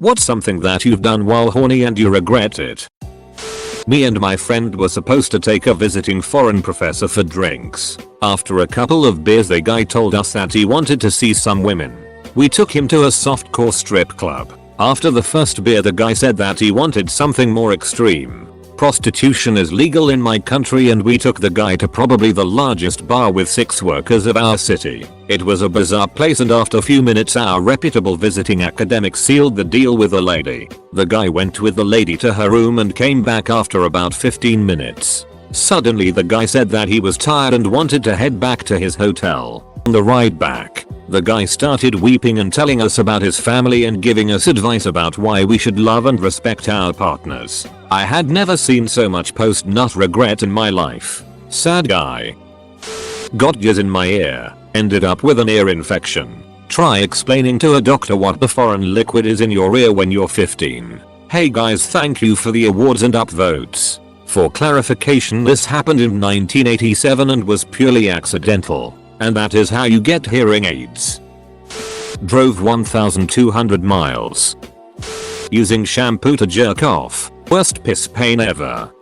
What's something that you've done while horny and you regret it? Me and my friend were supposed to take a visiting foreign professor for drinks. After a couple of beers the guy told us that he wanted to see some women. We took him to a softcore strip club. After the first beer the guy said that he wanted something more extreme. Prostitution is legal in my country and we took the guy to probably the largest bar with 6 workers of our city. It was a bizarre place and after a few minutes our reputable visiting academic sealed the deal with the lady. The guy went with the lady to her room and came back after about 15 minutes. Suddenly the guy said that he was tired and wanted to head back to his hotel. On the ride back, the guy started weeping and telling us about his family and giving us advice about why we should love and respect our partners. I had never seen so much post-nut regret in my life. Sad guy. Got jizz in my ear. Ended up with an ear infection. Try explaining to a doctor what the foreign liquid is in your ear when you're 15. Hey guys, thank you for the awards and upvotes. For clarification, this happened in 1987 and was purely accidental. And that is how you get hearing aids. Drove 1,200 miles. Using shampoo to jerk off. Worst piss pain ever.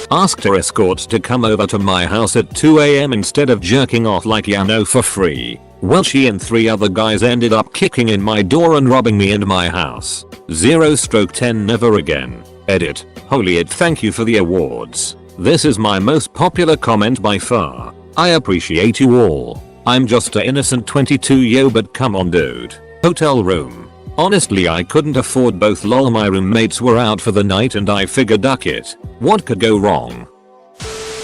Asked her escort to come over to my house at 2 AM instead of jerking off like Yano for free. Well, she and 3 other guys ended up kicking in my door and robbing me and my house. 0/10 never again. Edit. Holy it, thank you for the awards. This is my most popular comment by far. I appreciate you all. I'm just a innocent 22 yo, but come on dude. Hotel room. Honestly I couldn't afford both, lol. My roommates were out for the night and I figured duck it. What could go wrong?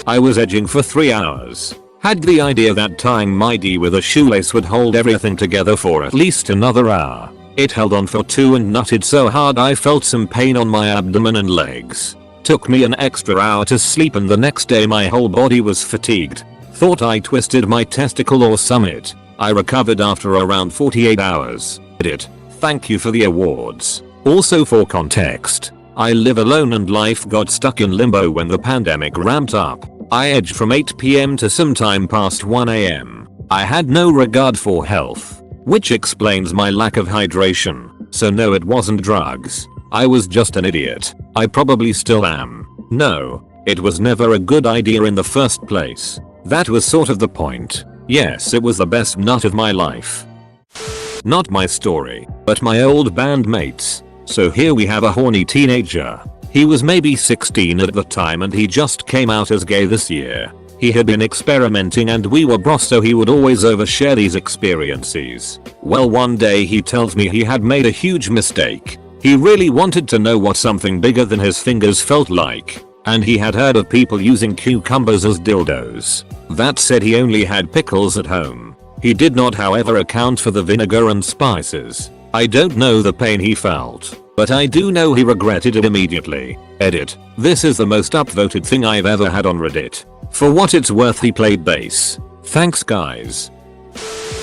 I was edging for 3 hours. Had the idea that tying my D with a shoelace would hold everything together for at least another hour. It held on for 2 and nutted so hard I felt some pain on my abdomen and legs. Took me an extra hour to sleep and the next day my whole body was fatigued. Thought I twisted my testicle or summit. I recovered after around 48 hours. Edit. Thank you for the awards. Also for context, I live alone and life got stuck in limbo when the pandemic ramped up. I edged from 8 PM to sometime past 1 AM. I had no regard for health, which explains my lack of hydration. So no, it wasn't drugs. I was just an idiot. I probably still am. No, it was never a good idea in the first place. That was sort of the point. Yes, it was the best nut of my life. Not my story, but my old bandmates. So here we have a horny teenager. He was maybe 16 at the time and he just came out as gay this year. He had been experimenting and we were bros, so he would always overshare these experiences. Well, one day he tells me he had made a huge mistake. He really wanted to know what something bigger than his fingers felt like. And he had heard of people using cucumbers as dildos. That said, he only had pickles at home. He did not, however, account for the vinegar and spices. I don't know the pain he felt, but I do know he regretted it immediately. Edit. This is the most upvoted thing I've ever had on Reddit. For what it's worth, he played bass. Thanks guys.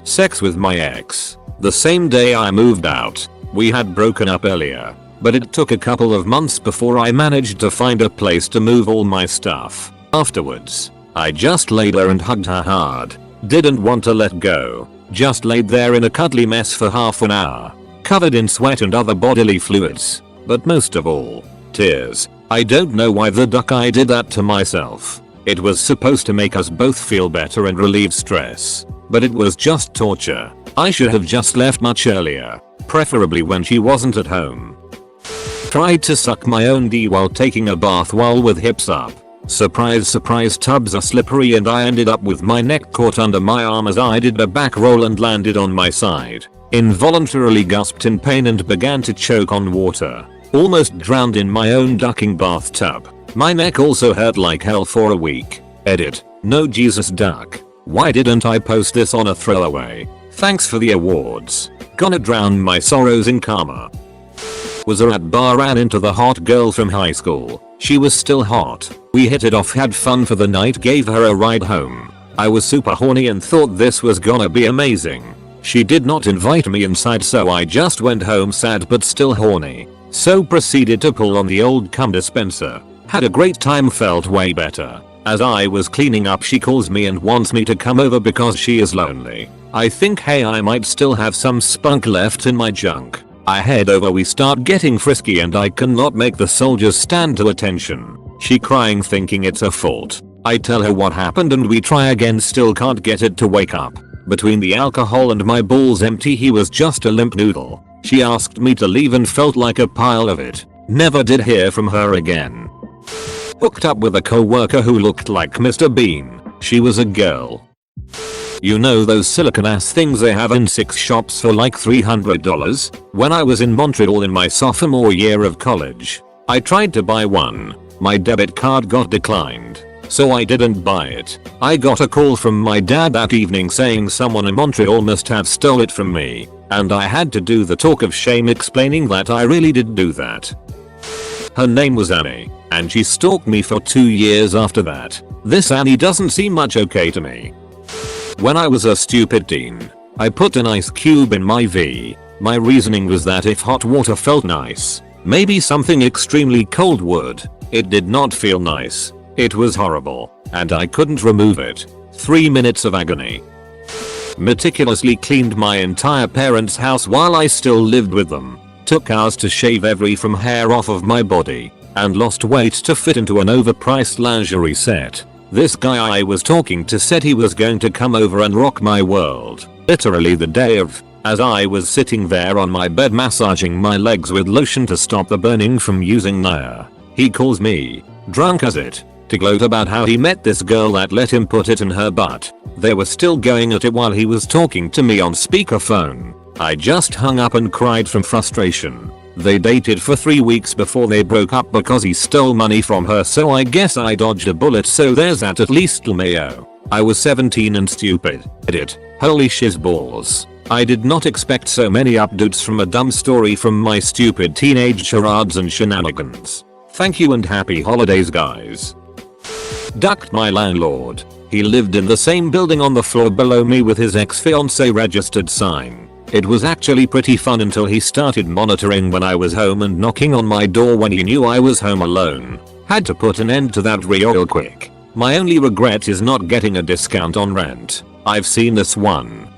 Sex with my ex. The same day I moved out. We had broken up earlier, but it took a couple of months before I managed to find a place to move all my stuff. Afterwards, I just laid there and hugged her hard. Didn't want to let go. Just laid there in a cuddly mess for half an hour, covered in sweat and other bodily fluids. But most of all, tears. I don't know why the duck I did that to myself. It was supposed to make us both feel better and relieve stress, but it was just torture. I should have just left much earlier, preferably when she wasn't at home. Tried to suck my own D while taking a bath while with hips up. Surprise surprise, tubs are slippery and I ended up with my neck caught under my arm as I did a back roll and landed on my side. Involuntarily gasped in pain and began to choke on water. Almost drowned in my own ducking bathtub. My neck also hurt like hell for a week. Edit. No Jesus duck. Why didn't I post this on a throwaway? Thanks for the awards. Gonna drown my sorrows in karma. Was at bar, ran into the hot girl from high school. She was still hot. We hit it off, had fun for the night, gave her a ride home. I was super horny and thought this was gonna be amazing. She did not invite me inside, so I just went home sad but still horny. So proceeded to pull on the old cum dispenser. Had a great time, felt way better. As I was cleaning up, she calls me and wants me to come over because she is lonely. I think, hey, I might still have some spunk left in my junk. I head over, we start getting frisky and I cannot make the soldiers stand to attention. She crying thinking it's her fault. I tell her what happened and we try again, still can't get it to wake up. Between the alcohol and my balls empty, he was just a limp noodle. She asked me to leave and felt like a pile of it. Never did hear from her again. Hooked up with a co-worker who looked like Mr. Bean. She was a girl. You know those silicone ass things they have in 6 shops for like $300? When I was in Montreal in my sophomore year of college, I tried to buy one. My debit card got declined, so I didn't buy it. I got a call from my dad that evening saying someone in Montreal must have stole it from me, and I had to do the talk of shame explaining that I really did do that. Her name was Annie, and she stalked me for 2 years after that. This Annie doesn't seem much okay to me. When I was a stupid teen, I put an ice cube in my V. My reasoning was that if hot water felt nice, maybe something extremely cold would. It did not feel nice. It was horrible, and I couldn't remove it. 3 minutes of agony. Meticulously cleaned my entire parents' house while I still lived with them. Took hours to shave every from hair off of my body, and lost weight to fit into an overpriced lingerie set. This guy I was talking to said he was going to come over and rock my world, literally the day of. As I was sitting there on my bed massaging my legs with lotion to stop the burning from using Nair, he calls me, drunk as it, to gloat about how he met this girl that let him put it in her butt. They were still going at it while he was talking to me on speakerphone. I just hung up and cried from frustration. They dated for 3 weeks before they broke up because he stole money from her, so I guess I dodged a bullet, so there's that at least. LMAO. I was 17 and stupid. Edit. Holy shizballs. I did not expect so many updates from a dumb story from my stupid teenage charades and shenanigans. Thank you and happy holidays, guys. Ducked my landlord. He lived in the same building on the floor below me with his ex-fiancée registered sign. It was actually pretty fun until he started monitoring when I was home and knocking on my door when he knew I was home alone. Had to put an end to that real quick. My only regret is not getting a discount on rent. I've seen this one.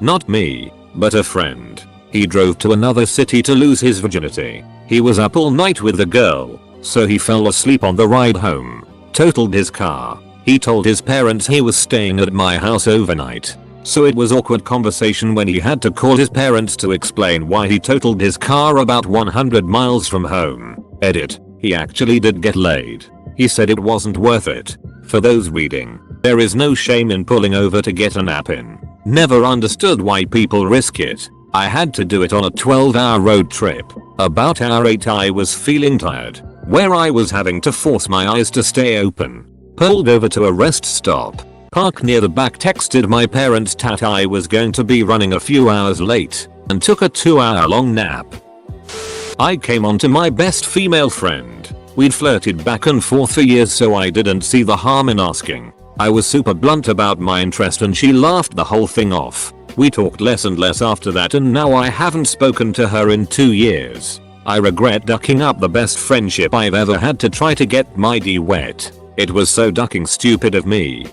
Not me, but a friend. He drove to another city to lose his virginity. He was up all night with the girl, so he fell asleep on the ride home. Totaled his car. He told his parents he was staying at my house overnight. So it was awkward conversation when he had to call his parents to explain why he totaled his car about 100 miles from home. Edit. He actually did get laid. He said it wasn't worth it. For those reading, there is no shame in pulling over to get a nap in. Never understood why people risk it. I had to do it on a 12-hour road trip. About hour 8 I was feeling tired, where I was having to force my eyes to stay open. Pulled over to a rest stop. Parked near the back, texted my parents that I was going to be running a few hours late, and took a 2-hour long nap. I came on to my best female friend. We'd flirted back and forth for years, so I didn't see the harm in asking. I was super blunt about my interest and she laughed the whole thing off. We talked less and less after that, and now I haven't spoken to her in 2 years. I regret ducking up the best friendship I've ever had to try to get my D wet. It was so ducking stupid of me.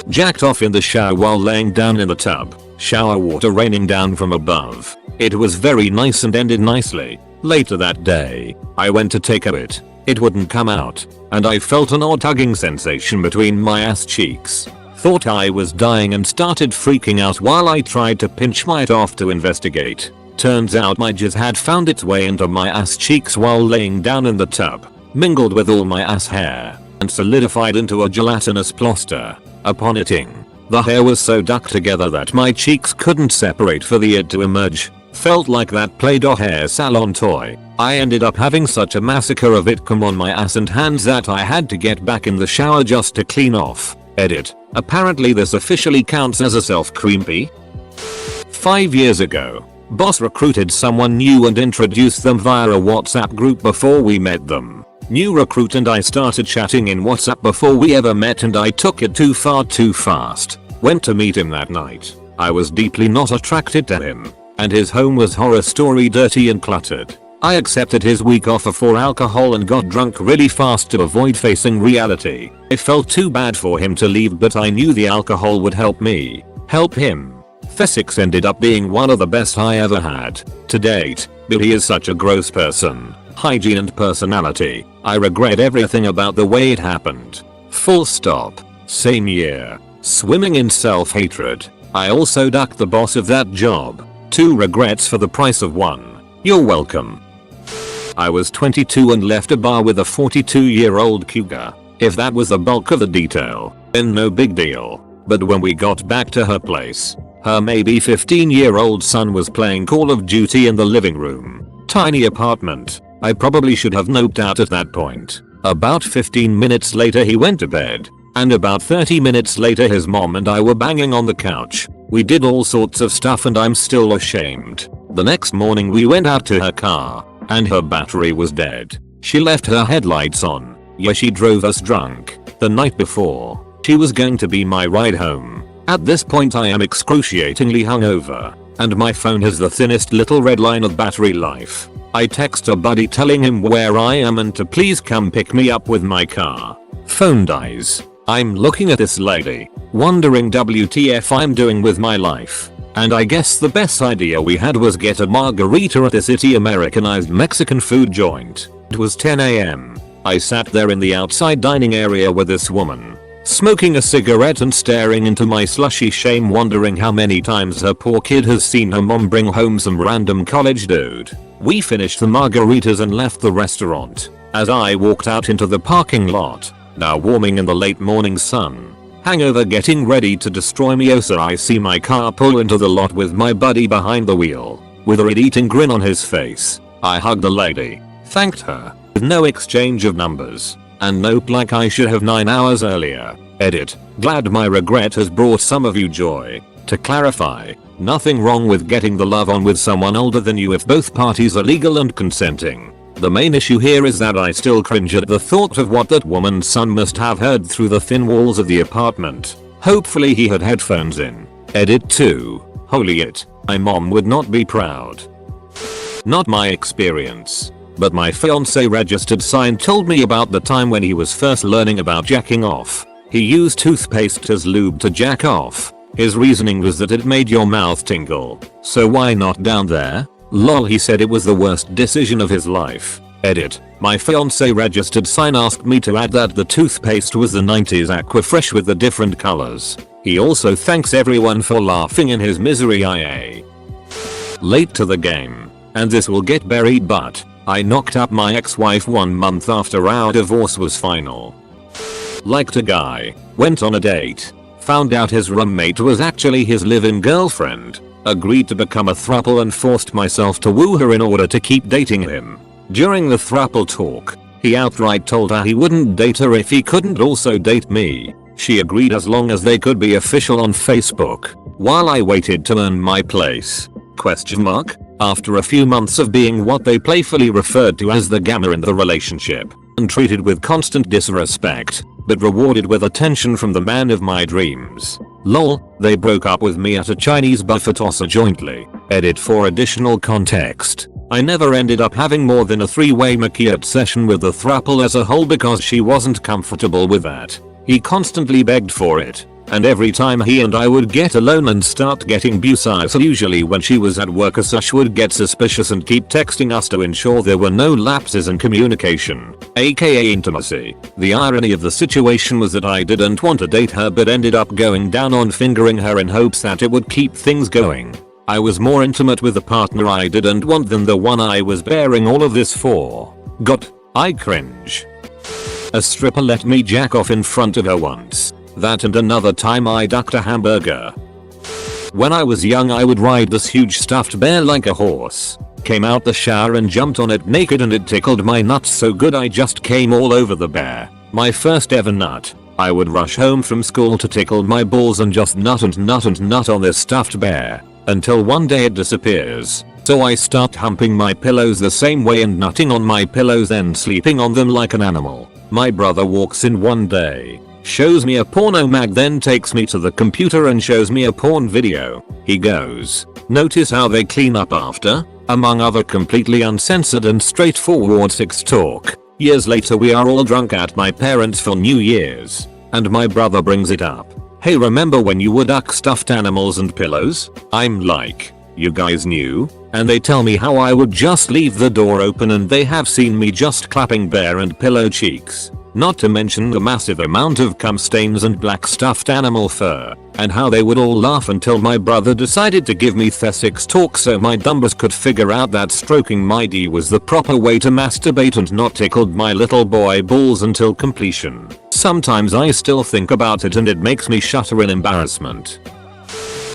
Jacked off in the shower while laying down in the tub. Shower water raining down from above. It was very nice and ended nicely. Later that day, I went to take a bit. It wouldn't come out, and I felt an odd tugging sensation between my ass cheeks. Thought I was dying and started freaking out while I tried to pinch my it off to investigate. Turns out my jizz had found its way into my ass cheeks while laying down in the tub, mingled with all my ass hair, and solidified into a gelatinous plaster. Upon eating, the hair was so ducked together that my cheeks couldn't separate for the it to emerge. Felt like that Play-Doh hair salon toy. I ended up having such a massacre of it come on my ass and hands that I had to get back in the shower just to clean off. Edit. Apparently this officially counts as a self-creepy. 5 years ago, boss recruited someone new and introduced them via a WhatsApp group before we met them. New recruit and I started chatting in WhatsApp before we ever met, and I took it too far too fast. Went to meet him that night. I was deeply not attracted to him, and his home was horror story dirty and cluttered. I accepted his week offer for alcohol and got drunk really fast to avoid facing reality. It felt too bad for him to leave, but I knew the alcohol would help me help him. Physics ended up being one of the best I ever had to date, but he is such a gross person. Hygiene and personality. I regret everything about the way it happened. Full stop. Same year. Swimming in self-hatred. I also ducked the boss of that job. 2 regrets for the price of 1. You're welcome. I was 22 and left a bar with a 42-year-old cougar. If that was the bulk of the detail, then no big deal. But when we got back to her place, her maybe 15-year-old son was playing Call of Duty in the living room. Tiny apartment. I probably should have noped out at that point. About 15 minutes later he went to bed. And about 30 minutes later his mom and I were banging on the couch. We did all sorts of stuff and I'm still ashamed. The next morning we went out to her car. And her battery was dead. She left her headlights on. Yeah, she drove us drunk. The night before. She was going to be my ride home. At this point I am excruciatingly hungover. And my phone has the thinnest little red line of battery life. I text a buddy telling him where I am and to please come pick me up with my car. Phone dies. I'm looking at this lady, wondering WTF I'm doing with my life. And I guess the best idea we had was get a margarita at the city Americanized Mexican food joint. It was 10 AM. I sat there in the outside dining area with this woman, smoking a cigarette and staring into my slushy shame, wondering how many times her poor kid has seen her mom bring home some random college dude. We finished the margaritas and left the restaurant. As I walked out into the parking lot, now warming in the late morning sun, hangover getting ready to destroy me, so I see my car pull into the lot with my buddy behind the wheel, with a red-eating grin on his face. I hugged the lady, thanked her, with no exchange of numbers, and nope, like I should have 9 hours earlier. Edit. Glad my regret has brought some of you joy. To clarify, nothing wrong with getting the love on with someone older than you if both parties are legal and consenting. The main issue here is that I still cringe at the thought of what that woman's son must have heard through the thin walls of the apartment. Hopefully he had headphones in. Edit 2. Holy it, my mom would not be proud. Not my experience, but my fiance registered sign told me about the time when he was first learning about jacking off. He used toothpaste as lube to jack off. His reasoning was that it made your mouth tingle. So why not down there? Lol, he said it was the worst decision of his life. Edit. My fiance registered sign asked me to add that the toothpaste was the 90s Aquafresh with the different colors. He also thanks everyone for laughing in his misery, IA. Late to the game. And this will get buried, but I knocked up my ex-wife 1 month after our divorce was final. Liked a guy, went on a date, found out his roommate was actually his live-in girlfriend, agreed to become a throuple and forced myself to woo her in order to keep dating him. During the throuple talk, he outright told her he wouldn't date her if he couldn't also date me. She agreed as long as they could be official on Facebook, while I waited to earn my place. After a few months of being what they playfully referred to as the gamma in the relationship, and treated with constant disrespect, but rewarded with attention from the man of my dreams. Lol, they broke up with me at a Chinese buffet tosser jointly. Edit for additional context. I never ended up having more than a 3-way maquillette session with the throuple as a whole because she wasn't comfortable with that. He constantly begged for it, and every time he and I would get alone and start getting busier, usually when she was at work, as such would get suspicious and keep texting us to ensure there were no lapses in communication, aka intimacy. The irony of the situation was that I didn't want to date her but ended up going down on fingering her in hopes that it would keep things going. I was more intimate with the partner I didn't want than the one I was bearing all of this for. I cringe. A stripper let me jack off in front of her once. That and another time I ducked a hamburger. When I was young I would ride this huge stuffed bear like a horse. Came out the shower and jumped on it naked and it tickled my nuts so good I just came all over the bear. My first ever nut. I would rush home from school to tickle my balls and just nut and nut and nut on this stuffed bear. Until one day it disappears. So I start humping my pillows the same way and nutting on my pillows and sleeping on them like an animal. My brother walks in one day, shows me a porno mag, then takes me to the computer and shows me a porn video. He goes, "Notice how they clean up after?" Among other completely uncensored and straightforward sex talk. Years later we are all drunk at my parents' for New Year's, and my brother brings it up. Hey, remember when you would duck stuffed animals and pillows? I'm like, you guys knew? And they tell me how I would just leave the door open and they have seen me just clapping bear and pillow cheeks. Not to mention the massive amount of cum stains and black stuffed animal fur. And how they would all laugh until my brother decided to give me thesex talk so my dumbers could figure out that stroking my D was the proper way to masturbate and not tickled my little boy balls until completion. Sometimes I still think about it and it makes me shudder in embarrassment.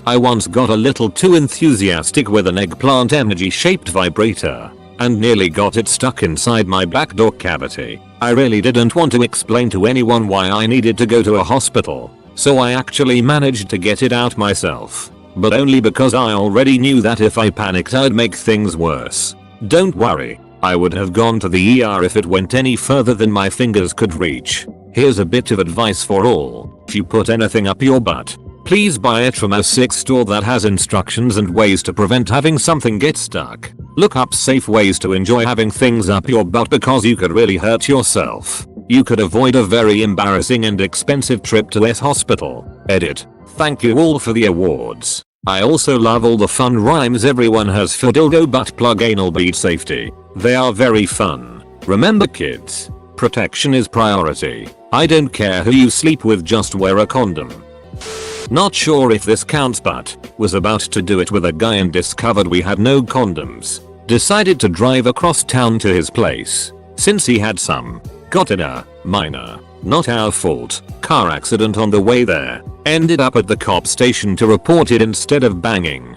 I once got a little too enthusiastic with an eggplant energy shaped vibrator and nearly got it stuck inside my backdoor cavity. I really didn't want to explain to anyone why I needed to go to a hospital, so I actually managed to get it out myself. But only because I already knew that if I panicked I'd make things worse. Don't worry, I would have gone to the ER if it went any further than my fingers could reach. Here's a bit of advice for all. If you put anything up your butt, please buy it from a sex store that has instructions and ways to prevent having something get stuck. Look up safe ways to enjoy having things up your butt because you could really hurt yourself. You could avoid a very embarrassing and expensive trip to this hospital. Edit. Thank you all for the awards. I also love all the fun rhymes everyone has for dildo butt plug anal bead safety. They are very fun. Remember kids, protection is priority. I don't care who you sleep with, just wear a condom. Not sure if this counts but was about to do it with a guy and discovered we had no condoms. Decided to drive across town to his place since he had some. Got in a minor, not our fault, car accident on the way there. Ended up at the cop station to report it instead of banging.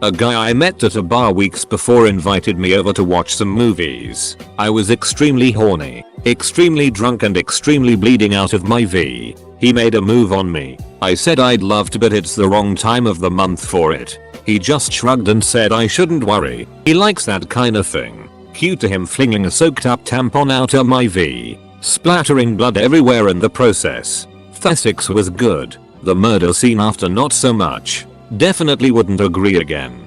A guy I met at a bar weeks before invited me over to watch some movies. I was extremely horny, extremely drunk and extremely bleeding out of my V. He made a move on me. I said I'd love to but it's the wrong time of the month for it. He just shrugged and said I shouldn't worry. He likes that kind of thing. Cue to him flinging a soaked up tampon out of my V, splattering blood everywhere in the process. Thesex was good. The murder scene after not so much. Definitely wouldn't agree again.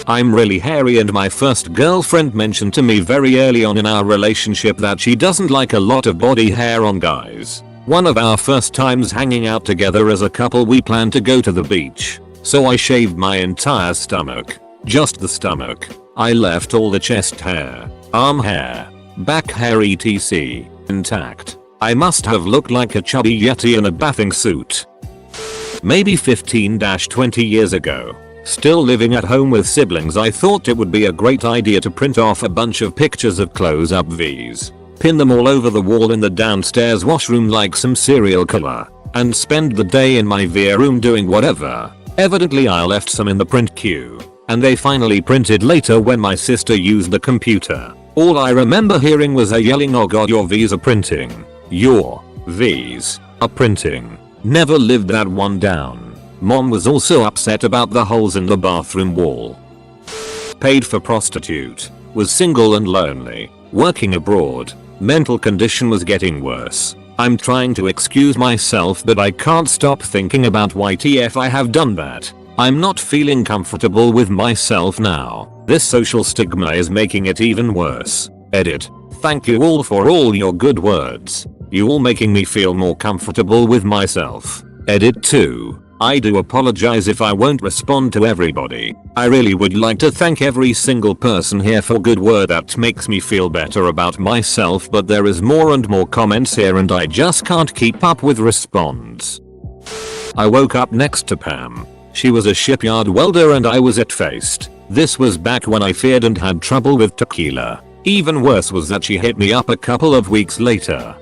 I'm really hairy and my first girlfriend mentioned to me very early on in our relationship that she doesn't like a lot of body hair on guys. One of our first times hanging out together as a couple we planned to go to the beach. So I shaved my entire stomach. Just the stomach. I left all the chest hair, arm hair, back hair etc. intact. I must have looked like a chubby yeti in a bathing suit. Maybe 15-20 years ago. Still living at home with siblings, I thought it would be a great idea to print off a bunch of pictures of close-up Vs. Pin them all over the wall in the downstairs washroom like some serial killer, and spend the day in my VR room doing whatever. Evidently I left some in the print queue, and they finally printed later when my sister used the computer. All I remember hearing was her yelling, "Oh god, your V's are printing. Your V's are printing." Never lived that one down. Mom was also upset about the holes in the bathroom wall. Paid for prostitute. Was single and lonely. Working abroad. Mental condition was getting worse. I'm trying to excuse myself but I can't stop thinking about YTF I have done that. I'm not feeling comfortable with myself now. This social stigma is making it even worse. Edit. Thank you all for all your good words. You all making me feel more comfortable with myself. Edit 2. I do apologize if I won't respond to everybody. I really would like to thank every single person here for good word that makes me feel better about myself, but there is more and more comments here and I just can't keep up with response. I woke up next to Pam. She was a shipyard welder and I was it-faced. This was back when I feared and had trouble with tequila. Even worse was that she hit me up a couple of weeks later.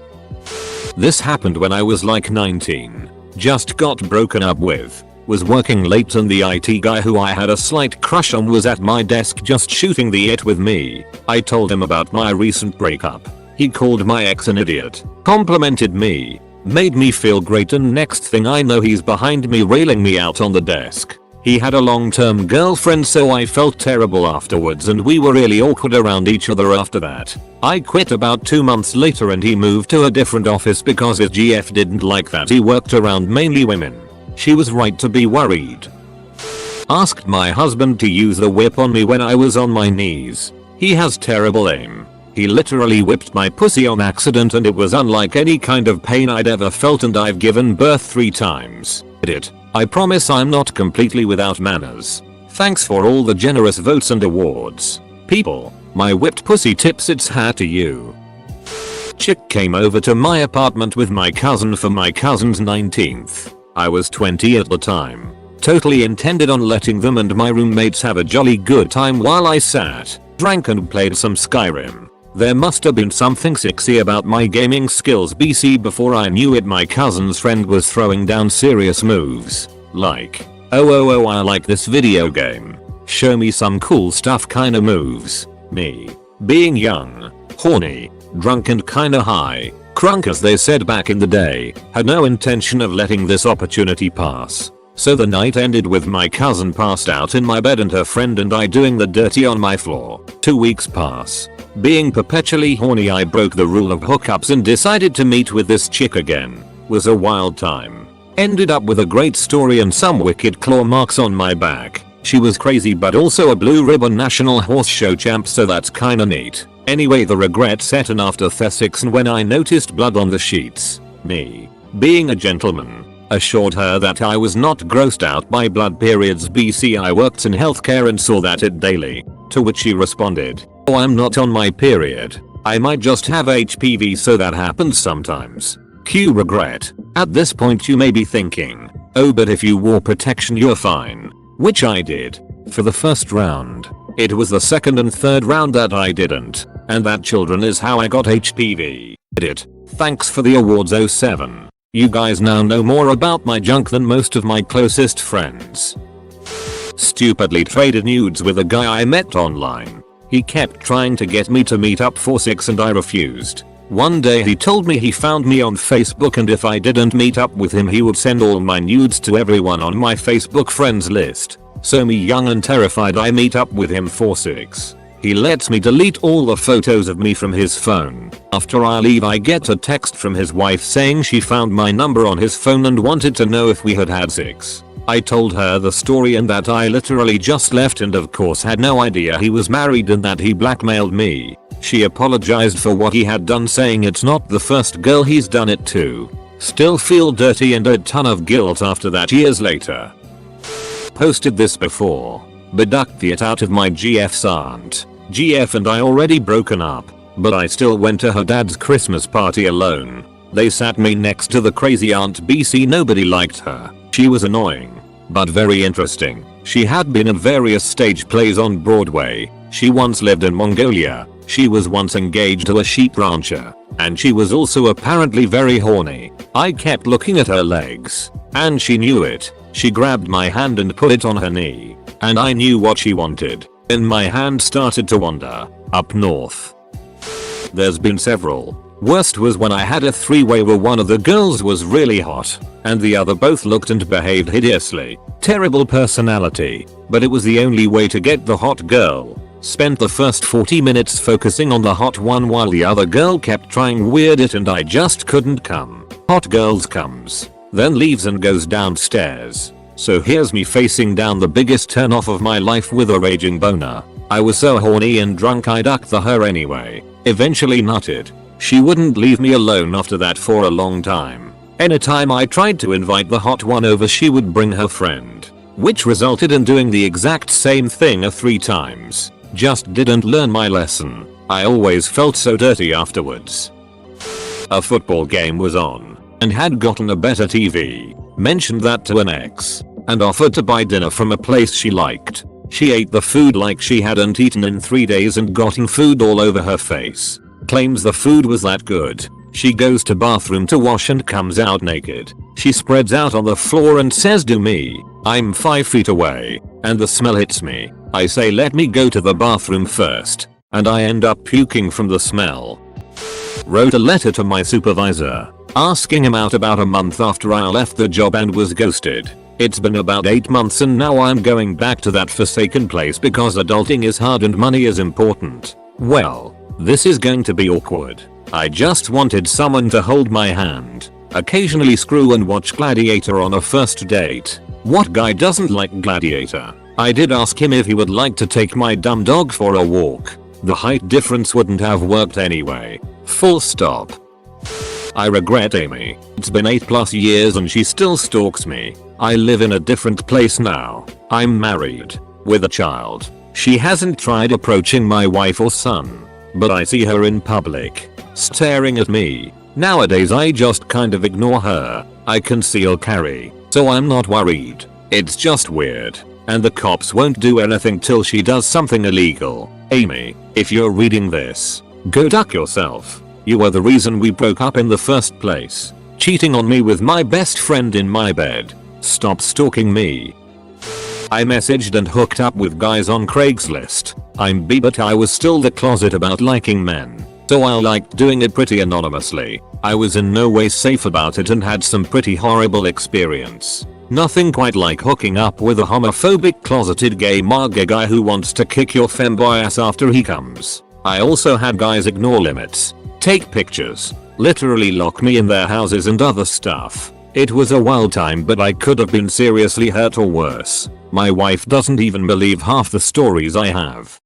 This happened when I was like 19. Just got broken up with. Was working late and the IT guy who I had a slight crush on was at my desk just shooting the it with me. I told him about my recent breakup. He called my ex an idiot. Complimented me. Made me feel great and next thing I know he's behind me railing me out on the desk. He had a long-term girlfriend so I felt terrible afterwards and we were really awkward around each other after that. I quit about 2 months later and he moved to a different office because his GF didn't like that he worked around mainly women. She was right to be worried. Asked my husband to use the whip on me when I was on my knees. He has terrible aim. He literally whipped my pussy on accident and it was unlike any kind of pain I'd ever felt, and I've given birth 3 times. I promise I'm not completely without manners. Thanks for all the generous votes and awards. People, my whipped pussy tips its hat to you. Chick came over to my apartment with my cousin for my cousin's 19th. I was 20 at the time. Totally intended on letting them and my roommates have a jolly good time while I sat, drank and played some Skyrim. There must have been something sexy about my gaming skills BC. Before I knew it, my cousin's friend was throwing down serious moves. Like, oh I like this video game. Show me some cool stuff kinda moves. Me, being young, horny, drunk and kinda high, crunk as they said back in the day, had no intention of letting this opportunity pass. So the night ended with my cousin passed out in my bed and her friend and I doing the dirty on my floor. 2 weeks pass. Being perpetually horny, I broke the rule of hookups and decided to meet with this chick again. Was a wild time. Ended up with a great story and some wicked claw marks on my back. She was crazy but also a blue ribbon national horse show champ, so that's kinda neat. Anyway, the regret set in after Th6 and when I noticed blood on the sheets. Me, being a gentleman, assured her that I was not grossed out by blood periods BC. I worked in healthcare and saw that it daily. To which she responded, "Oh, I'm not on my period. I might just have HPV, so that happens sometimes." Cue regret. At this point you may be thinking, oh, but if you wore protection you're fine. Which I did. For the first round. It was the second and third round that I didn't. And that, children, is how I got HPV. Thanks for the awards 07. You guys now know more about my junk than most of my closest friends. Stupidly traded nudes with a guy I met online. He kept trying to get me to meet up for 6 and I refused. One day he told me he found me on Facebook and if I didn't meet up with him he would send all my nudes to everyone on my Facebook friends list. So me, young and terrified, I meet up with him for 6. He lets me delete all the photos of me from his phone. After I leave I get a text from his wife saying she found my number on his phone and wanted to know if we had had sex. I told her the story and that I literally just left and of course had no idea he was married and that he blackmailed me. She apologized for what he had done, saying it's not the first girl he's done it to. Still feel dirty and a ton of guilt after that years later. Posted this before. Beduct it out of my GF's aunt. GF and I already broken up, but I still went to her dad's Christmas party alone. They sat me next to the crazy aunt BC. Nobody liked her. She was annoying, but very interesting. She had been in various stage plays on Broadway. She once lived in Mongolia. She was once engaged to a sheep rancher. And she was also apparently very horny. I kept looking at her legs. And she knew it. She grabbed my hand and put it on her knee. And I knew what she wanted. Then my hand started to wander. Up north. There's been several. Worst was when I had a 3-way where one of the girls was really hot. And the other both looked and behaved hideously. Terrible personality. But it was the only way to get the hot girl. Spent the first 40 minutes focusing on the hot one while the other girl kept trying weird it and I just couldn't come. Hot girls comes. Then leaves and goes downstairs. So here's me facing down the biggest turnoff of my life with a raging boner. I was so horny and drunk I ducked the her anyway. Eventually nutted. She wouldn't leave me alone after that for a long time. Anytime I tried to invite the hot one over she would bring her friend. Which resulted in doing the exact same thing 3 times. Just didn't learn my lesson. I always felt so dirty afterwards. A football game was on and had gotten a better TV. Mentioned that to an ex and offered to buy dinner from a place she liked. She ate the food like she hadn't eaten in 3 days and gotten food all over her face. Claims the food was that good. She goes to bathroom to wash and comes out naked. She spreads out on the floor and says to me, I'm 5 feet away, and the smell hits me. I say let me go to the bathroom first, and I end up puking from the smell. Wrote a letter to my supervisor, asking him out about a month after I left the job and was ghosted. It's been about 8 months and now I'm going back to that forsaken place because adulting is hard and money is important. Well, this is going to be awkward. I just wanted someone to hold my hand, occasionally screw and watch Gladiator on a first date. What guy doesn't like Gladiator? I did ask him if he would like to take my dumb dog for a walk. The height difference wouldn't have worked anyway. Full stop. I regret Amy. It's been 8+ years and she still stalks me. I live in a different place now. I'm married. With a child. She hasn't tried approaching my wife or son. But I see her in public. Staring at me. Nowadays I just kind of ignore her. I conceal carry. So I'm not worried. It's just weird. And the cops won't do anything till she does something illegal. Amy, if you're reading this, go duck yourself. You were the reason we broke up in the first place. Cheating on me with my best friend in my bed. Stop stalking me. I messaged and hooked up with guys on Craigslist. I'm bi, but I was still the closet about liking men. So I liked doing it pretty anonymously. I was in no way safe about it and had some pretty horrible experience. Nothing quite like hooking up with a homophobic closeted gay MAGA guy who wants to kick your femboy ass after he comes. I also had guys ignore limits. Take pictures. Literally lock me in their houses and other stuff. It was a wild time, but I could have been seriously hurt or worse. My wife doesn't even believe half the stories I have.